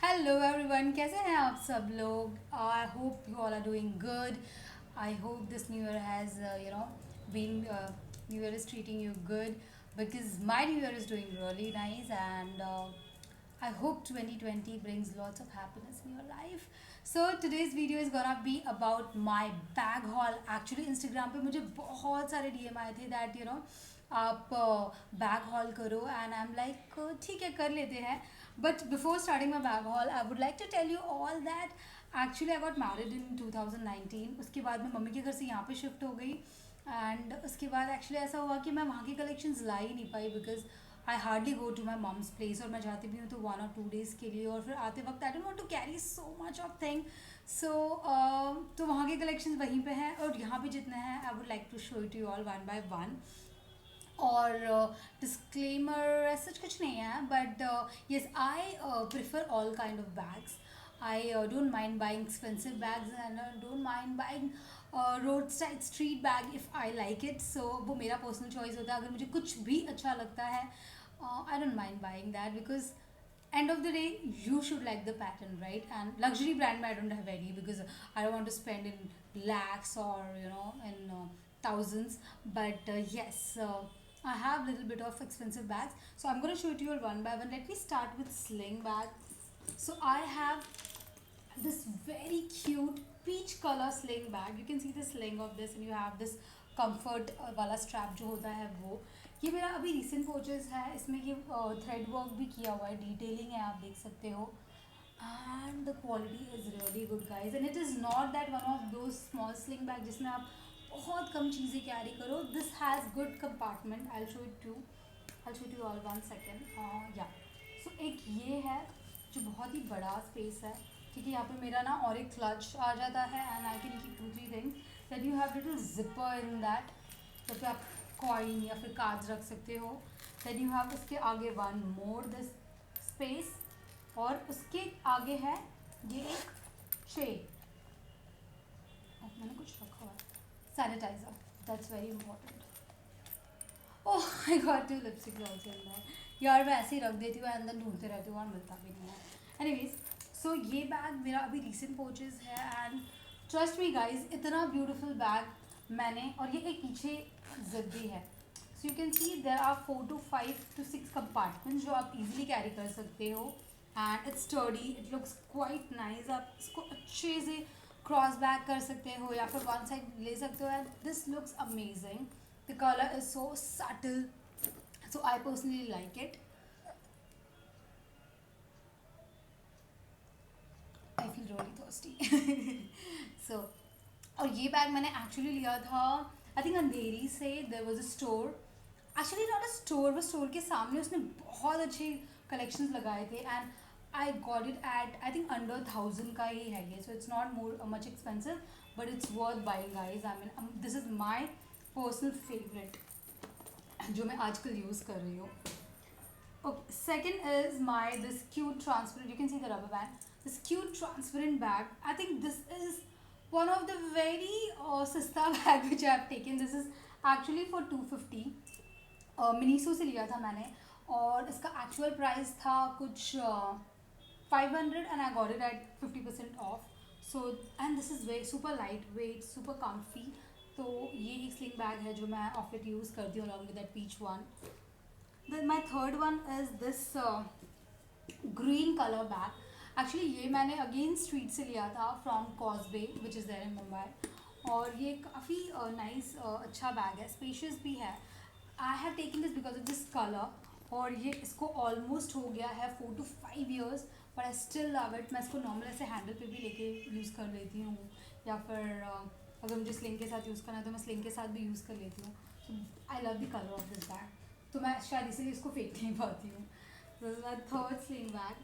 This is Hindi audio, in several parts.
हेलो एवरीवन, कैसे हैं आप सब लोग? I hope you all are doing good. I hope this new year has been new year is treating you good because my new year is doing really nice, and I hope 2020 brings lots of happiness in your life. So today's video is gonna be about my bag haul. Actually Instagram पे मुझे बहुत सारे DM आए थे that आप बैग हॉल करो, एंड आई एम लाइक ठीक है, कर लेते हैं. But before starting my bag haul I would like to tell you all that actually I got married in 2019. उसके बाद मैं मम्मी के घर से यहाँ पे शिफ्ट हो गई, एंड उसके बाद एक्चुअली ऐसा हुआ कि मैं वहाँ की कलेक्शंस ला ही नहीं पाई because I hardly go to my mum's place, और मैं जाती भी हूँ तो 1 or 2 days के लिए, और फिर आते वक्त I don't want to carry so much of thing. So तो वहाँ के कलेक्शंस वहीं पे हैं, और यहाँ पे जितने हैं I would like to show it you all one by one. और डिस्क्लेमर सच कुछ नहीं है, but yes I prefer all kind of bags. I don't mind buying expensive bags, and don't mind buying road side street bag if I like it. So वो मेरा पर्सनल चॉइस होता है. अगर मुझे कुछ भी अच्छा लगता है आई don't mind buying that because end of the day you should like the pattern, right? And luxury brand mein I don't have any because I don't want to spend in lakhs or in thousands. But yes, I have little bit of expensive bags, so I'm going to show it to you all one by one. Let me start with sling bag. So I have this very cute peach color sling bag. You can see the sling of this, and you have this comfort वाला strap जो होता है वो. ये मेरा अभी recent purchase है. इसमें ये thread work भी किया हुआ है, detailing है, आप देख सकते हो. And the quality is really good guys, and it is not that one of those small sling bag जिसमें आप बहुत कम चीज़ें कैरी करो. This has good compartment. I'll show it to you all 1 second. Yeah. So एक ये है जो बहुत ही बड़ा स्पेस है, क्योंकि यहाँ पे मेरा ना और एक क्लच आ जाता है, and I can keep 2-3 things. That you have little zipper in that, तो फिर आप कॉइन या फिर कार्ड्स रख सकते हो. देन यू हैव उसके आगे वन मोर दिस स्पेस, और उसके आगे है ये एक ट्रे. मैंने कुछ रखा हुआ है, sanitiser, that's very important. Oh I got two lipstick also in that. यार मैं ऐसे ही रख देती हूँ, अंदर ढूंढते रहती हूँ और मिलता भी नहीं है. एनीवेज, सो ये बैग मेरा अभी रिसेंट परचेज है, एंड ट्रस्ट मी गाइज, इतना ब्यूटीफुल बैग मैंने. और ये एक पीछे जिप भी है. So you can see there are 4 to 5 to 6 compartment जो आप इजीली कैरी कर सकते हो, and it's sturdy, it looks quite nice. आप इसको अच्छे से क्रॉस बैक कर सकते हो या फिर वन साइड ले सकते हो, and this looks amazing. The colour is so subtle, so I personally like it. I feel really thirsty. So और ये बैग मैंने एक्चुअली लिया था आई थिंक अंधेरी से. There was a store, actually not a store, वो स्टोर के सामने उसने बहुत अच्छे कलेक्शंस लगाए थे, and I got it at I think under 1000 का ही है ये. So it's not more much expensive, but it's worth buying guys. I mean this is my personal favourite जो मैं आजकल यूज़ कर रही हूँ. Okay, second is my this cute transparent. You can see the rubber band. This cute transparent bag. I think this is one of the very सस्ता bag which I have taken. This is actually for 250. Miniso से लिया था मैंने, और इसका एक्चुअल प्राइस था कुछ 500, and I got it at 50% off. So and this is very super lightweight, super comfy. तो ये एक स्लिंग बैग है जो मैं ऑफ इट यूज़ करती हूँ along with that peach one. Then my third one is this green color bag. Actually ये मैंने अगेन स्ट्रीट से लिया था from Causeway which is there in Mumbai, और ये काफ़ी नाइस अच्छा बैग है, स्पेशियस भी है. आई have taken this because of this colour, और ये इसको ऑलमोस्ट हो गया है 4 to 5 years, but I still love it. मैं इसको नॉर्मल ऐसे हैंडल पे भी लेके यूज़ कर लेती हूँ, या फिर अगर मुझे स्लिंग के साथ यूज़ करना है तो मैं स्लिंग के साथ भी यूज़ कर लेती हूँ. I love the colour of this bag, तो मैं शायद इसीलिए इसको फेंक नहीं पाती हूँ. Third sling bag.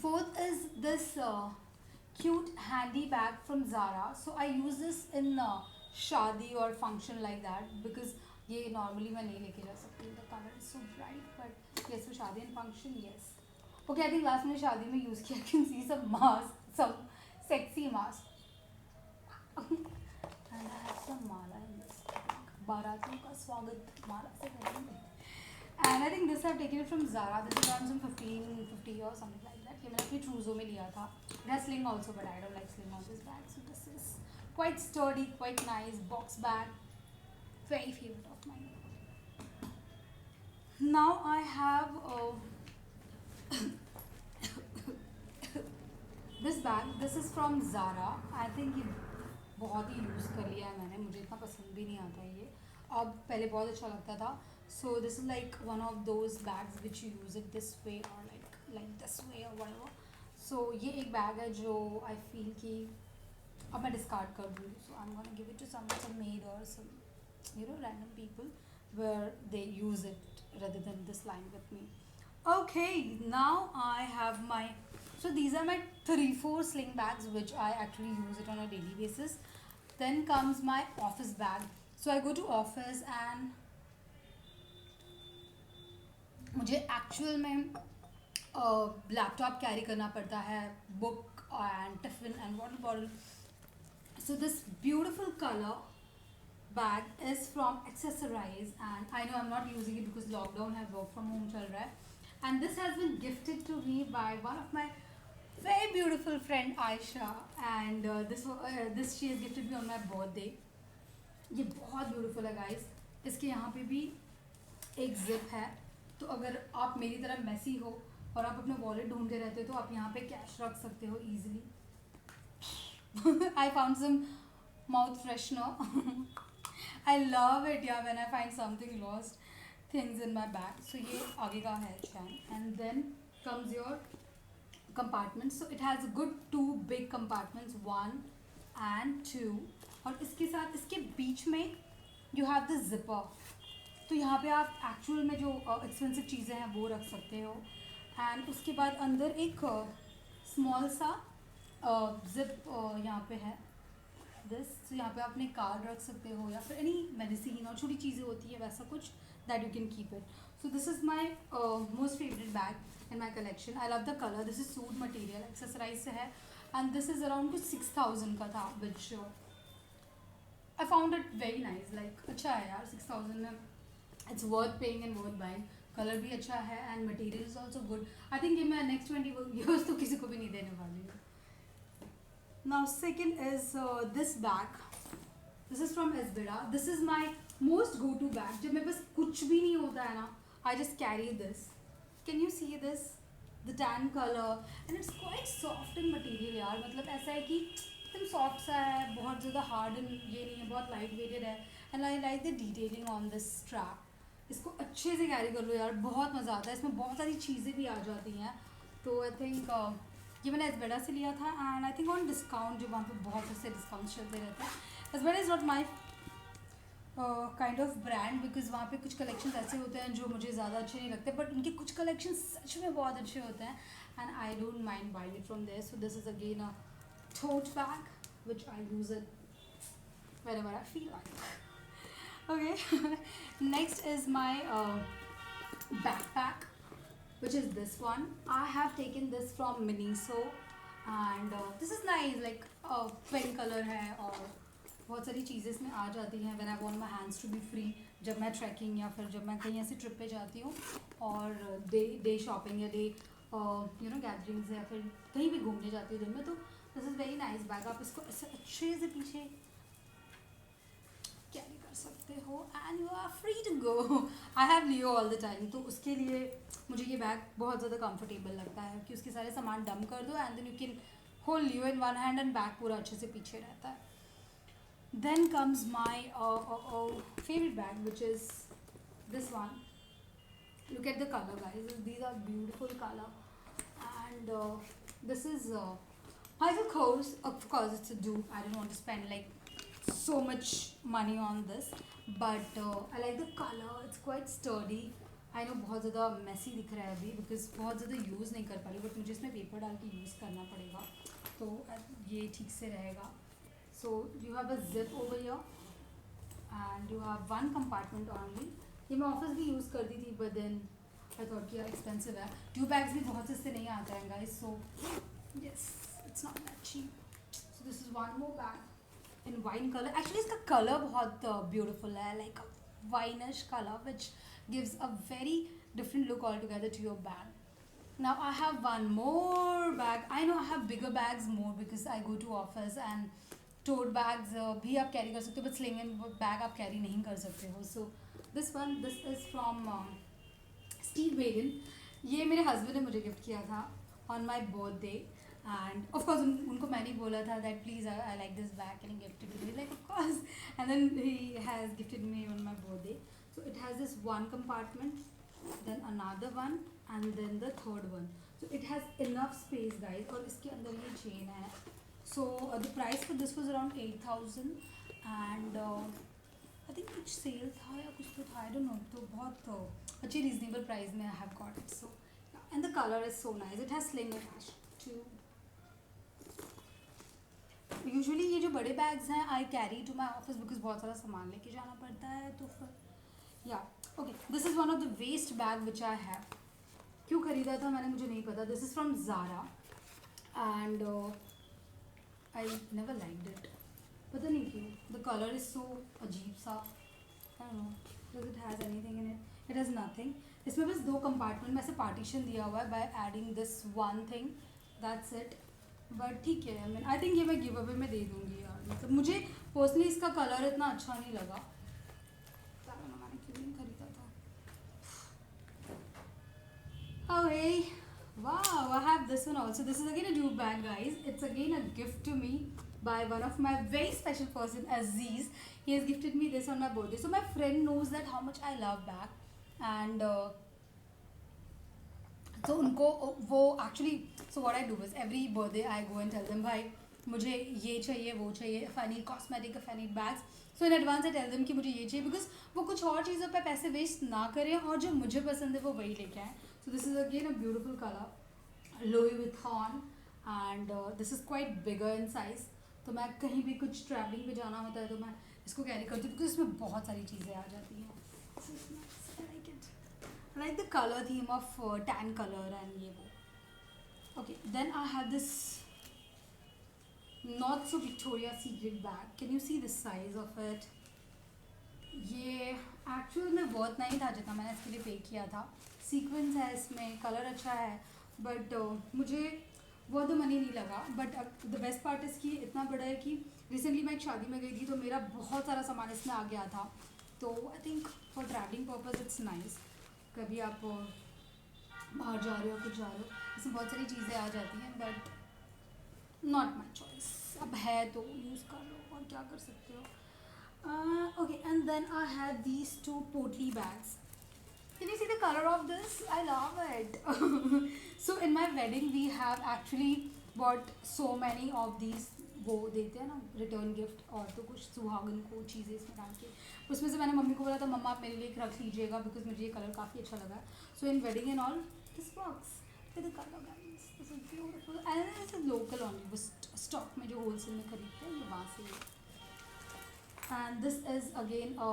Fourth is this cute handy bag from Zara. So I use this in शादी और फंक्शन like that because ये नॉर्मली मैं नहीं लेके जा सकती. The colour is so bright, but yes for shaadi and function yes. Okay, I think last मैंने शादी में यूज़ किया. कैन सी सब मास्क, सब sexy mask, and I have some mala in this. बारातियों का स्वागत माला से करेंगे. And I think this I've taken it from Zara. This is around some 1550 or something like that. ये मैंने अपनी Truzo में लिया था. It has sling also, but I don't like sling on this bag. So this is quite sturdy, quite nice box bag. Very favorite of mine. Now I have this bag. This is from Zara. I think ये बहुत ही यूज़ कर लिया है मैंने. मुझे इतना पसंद भी नहीं आता ये. अब पहले बहुत अच्छा लगता था. So this is like one of those bags which you use it this way or like this way or whatever. So ये एक बैग है जो I feel कि अब मैं discard कर दूँगी. So I'm gonna give it to some maid or some random people where they use it rather than this line with me. Okay, now I have my. So these are my 3-4 sling bags which I actually use it on a daily basis. Then comes my office bag. So I go to office and मुझे एक्चुअल में लैपटॉप कैरी करना पड़ता है, book and tiffin and water bottle. So this beautiful colour bag is from Accessorize, and I know I'm not using it because lockdown है, work from home चल रहा है. And this has been gifted to me by one of my very beautiful friend Aisha, and this she has gifted me on my birthday. ये बहुत beautiful है guys. इसके यहाँ पे भी एक zip है, तो अगर आप मेरी तरह मैसी हो और आप अपना वॉलेट ढूंढते रहते हो तो आप यहाँ पे कैश रख सकते हो easily. I found some mouth freshener. I love it yeah when I find something lost things in my bag. So ये आगे का है चैन. And then comes your compartments. So it has a good 2 big compartments, 1 and 2. और इसके साथ इसके बीच में you have the zipper. तो यहाँ पे आप एक्चुअल में जो एक्सपेंसिव चीज़ें हैं वो रख सकते हो. एंड उसके बाद अंदर एक स्मॉल सा जिप यहाँ पे है दिस. तो यहाँ पे आप अपने कार्ड रख सकते हो या फिर एनी मेडिसिन और छोटी चीज़ें होती है वैसा कुछ that you can keep it. So this is my most favourite bag in my collection. I love the colour. This is suit material, accessorise से है. एंड दिस इज़ अराउंड कुछ 6000 का था which I found it very nice. Like अच्छा है यार 6000 में. It's worth paying and worth buying. Colour भी अच्छा है and material is also good. I think ये मैं नेक्स्ट 20 ईयर्स तो किसी को भी नहीं देने वाली हूँ. Now second is this bag. This is from Esbeda. This is my most go to bag. जब मेरे पास कुछ भी नहीं होता है ना, I just carry this. Can you see this, the tan colour and it's quite soft in material यार. मतलब ऐसा है कि एकदम सॉफ्ट सा है, बहुत ज़्यादा हार्ड ये नहीं है, बहुत लाइट वेटेड है. And I like the detailing on this strap. इसको अच्छे से कैरी कर लो यार, बहुत मज़ा आता है. इसमें बहुत सारी चीज़ें भी आ जाती हैं. तो आई थिंक ये मैंने एसबेडा से लिया था and I think on discount, जो वहाँ पे बहुत से डिस्काउंट चलते रहते हैं. Esbeda is not my kind of brand because वहाँ पे कुछ कलेक्शंस ऐसे होते हैं जो मुझे ज़्यादा अच्छे नहीं लगते, बट उनके कुछ कलेक्शन सच में बहुत अच्छे होते हैं and I don't mind buying it from there. So this is again a tote bag which I use it whenever I feel like. Okay. Next is my backpack, which is this one. I have taken this from Miniso and this is nice. Like pen color है और बहुत सारी चीज़ें इसमें आ जाती हैं. when I want my hands to be free, जब मैं ट्रैकिंग या फिर जब मैं कहीं ऐसी ट्रिप पे जाती हूँ और डे शॉपिंग या डे गैदरिंग्स या फिर कहीं भी घूमने जाती हूँ दिन में, तो this is very nice bag. आप इसको ऐसे अच्छे से पीछे कैरी कर सकते हो and you are free to go. I have Leo all the time, तो उसके लिए मुझे ये बैग बहुत ज़्यादा कंफर्टेबल लगता है कि उसके सारे सामान डंप कर दो and then you can hold लियो in one hand and bag पूरा अच्छे से पीछे रहता है. Then comes my favourite bag which is this one. Look at the color guys, these are beautiful color and this is Michael Kors. Of course it's a dupe. I don't want to spend like so much money on this, but I like the color. It's quite sturdy. I know बहुत ज़्यादा messy दिख रहा है अभी because बहुत ज़्यादा यूज़ नहीं कर पा रही, but मुझे इसमें पेपर डाल के यूज़ करना पड़ेगा तो ये ठीक से रहेगा. So you have a zip over here and you have one compartment only. ये मैं ऑफिस भी यूज़ करती थी बट देन आई थॉट कि यार एक्सपेंसिव है. 2 बैग्स भी बहुत सस्ते नहीं आते हैं guys, so yes it's not that cheap. So this is one more bag in wine colour. Actually इसका कलर बहुत ब्यूटीफुल है, like wineish color, which gives a very different look altogether to your bag. Now I have one more bag. I know I have bigger bags more because I go to office, and tote bags भी आप carry कर सकते हो, but sling and bag आप carry नहीं कर सकते हो. So this is from Steve Wagon. ये मेरे husband ने मुझे gift किया था on my birthday. And of course उनको मैंने ही बोला था that please I like this bag, can you gift it to me, like of course. And then he has gifted me on my birthday. So it has this one compartment, then another one, and then the third one. So it has enough space guys. और इसके अंदर ये chain है. So the price for this was around 8,000, and I think कुछ sale था या कुछ तो था, I don't know. तो बहुत अच्छी reasonable price में I have got it. So and the color is so nice. It has sling attached too. Usually ये जो बड़े बैग्स हैं I carry to my office because बहुत सारा सामान लेके जाना पड़ता है, तो फिर या okay. This is one of the worst bag which I have. क्यों ख़रीदा था मैंने मुझे नहीं पता. This is from Zara and I never liked it. पता नहीं क्यों. द कलर इज़ सो अजीब सा. I don't know does it has anything in it. It has nothing. इसमें बस 2 कंपार्टमेंट में से पार्टीशन दिया हुआ है by adding this one thing. That's it. But ठीक है. आई थिंक ये मैं गिव अवे में दे दूँगी यार. मतलब मुझे पर्सनली इसका कलर इतना अच्छा नहीं लगा. मैंने क्यों नहीं खरीदा था. Okay, wow, I have this one also. This is again a dupe bag guys. It's again a gift to me by one of my very special person, Aziz. He has gifted me this on my birthday. So my friend knows that how much I love bag, and तो उनको वो actually. So what I do is every birthday I go and tell them भाई मुझे ये चाहिए वो चाहिए. If I need cosmetic, if I need bags, so in advance I tell them कि मुझे ये चाहिए, बिकॉज वो कुछ और चीज़ों पे पैसे वेस्ट ना करें और जो मुझे पसंद है वो वही लेके आएँ. So this is again a beautiful colour, Louis Vuitton, and this is quite bigger in size. तो मैं कहीं भी कुछ ट्रैवलिंग पे जाना होता है तो मैं इसको कैरी करती हूँ बिकॉज इसमें बहुत सारी चीज़ें आ जाती हैं. I like the color theme of tan color and ये वो. Okay, then I have this not so Victoria's Secret bag. Can you see the size of it? ये एक्चुअल में बहुत नहीं था जितना मैंने इसके लिए पे किया था. सीक्वेंस है इसमें, कलर अच्छा है, बट मुझे बहुत तो मनी नहीं लगा. बट द बेस्ट पार्ट इसकी इतना बड़ा है कि रिसेंटली मैं एक शादी में गई थी तो मेरा बहुत सारा सामान इसमें आ गया था. तो I think for travelling purpose it's nice. कभी आप बाहर जा रहे हो, कुछ जा रहे हो, इसमें बहुत सारी चीज़ें आ जाती हैं, बट नॉट माई चॉइस. अब है तो यूज़ कर लो, और क्या कर सकते हो. Okay, and then I have these 2 potli bags. Can you see the colour of this? I love it. So in my wedding we have actually bought so many of these. वो देते हैं ना रिटर्न गिफ्ट, और तो कुछ सुहागन को चीज़ें इसमें डाल के. उसमें से मैंने मम्मी को बोला था मम्मा आप मेरे लिए एक रख लीजिएगा बिकॉज मुझे ये कलर काफ़ी अच्छा लगा. So in wedding and all this works with the colour guys. This is beautiful and this is local only. वो स्टॉक में जो होलसेल में खरीदते हैं ये वहाँ से. And this is again a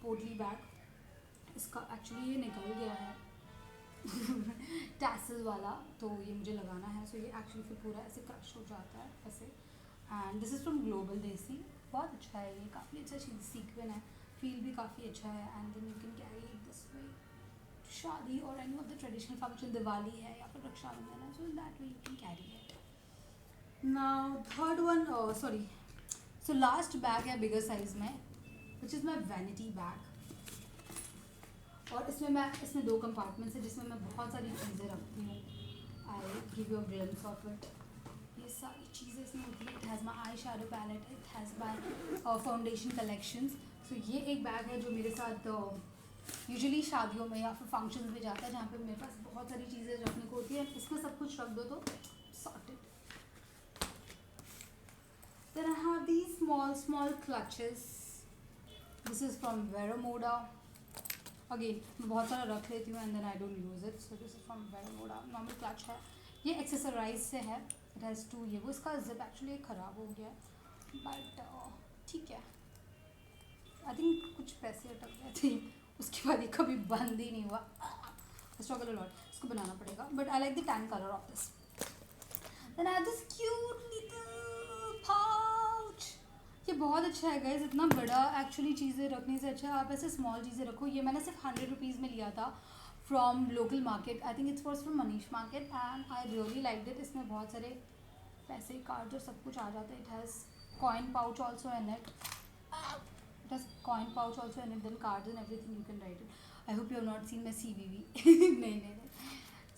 potli bag. इसका एक्चुअली ये निकल गया है टैसल वाला, तो ये मुझे लगाना है. सो ये एक्चुअली फिर पूरा ऐसे क्रश हो जाता है ऐसे. And this is from global देसी. बहुत अच्छा है ये, काफ़ी अच्छा सीक्वेंस है, फील भी काफ़ी अच्छा है. And then you can carry it this way शादी और any of the traditional function. Diwali है या फिर रक्षाबंधन है, so that way you can carry it. Now third one, sorry, so last bag है बिगर साइज में, which is my vanity bag. और इसमें 2 कंपार्टमेंट्स है जिसमें मैं बहुत सारी चीज़ें रखती हूँ. I give you a glimpse of it. ये सारी चीज़ें इसमें होती है. It has my eye shadow palette, it has my foundation collections. So ये एक बैग है जो मेरे साथ यूजुअली शादियों में या फिर फंक्शंस में जाता है जहाँ पे मेरे पास बहुत सारी चीज़ें रखने को होती है. इसमें सब कुछ रख दो तो sorted. Then I have these small clutches. This is from Vero Moda. Again मैं बहुत सारा रख लेती हूँ and then I don't use it. So this is from Vero Moda. Normal clutch है. ये एक्सेसराइज से है. इट हैज़ 2 ये वो. इसका जिप एक्चुअली ख़राब हो गया है, बट ठीक है. आई थिंक कुछ पैसे अटक गए थे, उसके बाद ये कभी बंद ही नहीं हुआ. Struggle a lot. इसको बनाना पड़ेगा, but I like the tan colour of this. Then I have this cute little pouch. ये बहुत अच्छा है गाइज, इतना बड़ा एक्चुअली चीज़ें रखने से अच्छा है आप ऐसे स्मॉल चीज़ें रखो। ये मैंने सिर्फ 100 रुपीज़ में लिया था from local market, I think it's was from Manish market and I really like it. इसमें बहुत सारे पैसे कार्ड और सब कुछ आ जाता है। It has coin pouch also in it, it has coin pouch also in it, then cards and everything you can write it. I hope you have not seen my CVV. नहीं नहीं नहीं.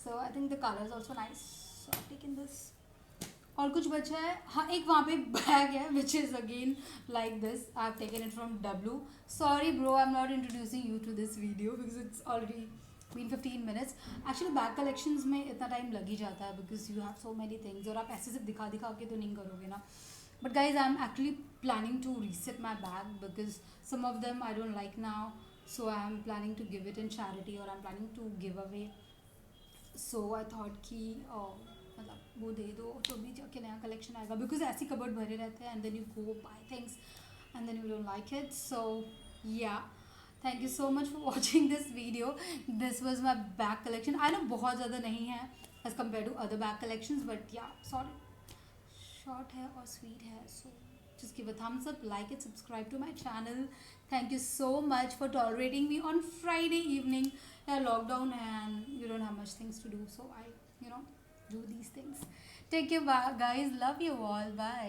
So I think the color is also nice. So I've taken this. और कुछ बचा है, हाँ एक वहाँ पे बैग है which is again like this, I have taken it from W. Sorry bro, I am not introducing you to this video because it's already been 15 minutes। Actually bag collections में इतना टाइम लग ही जाता है because you have so many things, और आप ऐसे सिर्फ दिखा दिखा के तो नहीं करोगे ना। But guys I am actually planning to reset my bag because some of them I don't like now, so I am planning to give it in charity or I'm planning to give away। So I thought कि मतलब वो दे दो तो भी जाके नया कलेक्शन आएगा, बिकॉज ऐसी कबर्ड भरे रहते हैं and then you go buy things and then you don't like it. So yeah thank you so much for watching this video. This was my bag collection. I know बहुत ज़्यादा नहीं है as compared to other bag collections, but yeah sorry short है और स्वीट है। सो just give a thumbs up, like it, subscribe to my channel. Thank you so much for tolerating me on Friday evening. Yeah, lockdown and you don't have much things to do, so I do these things. Take care, guys. Love you all. Bye.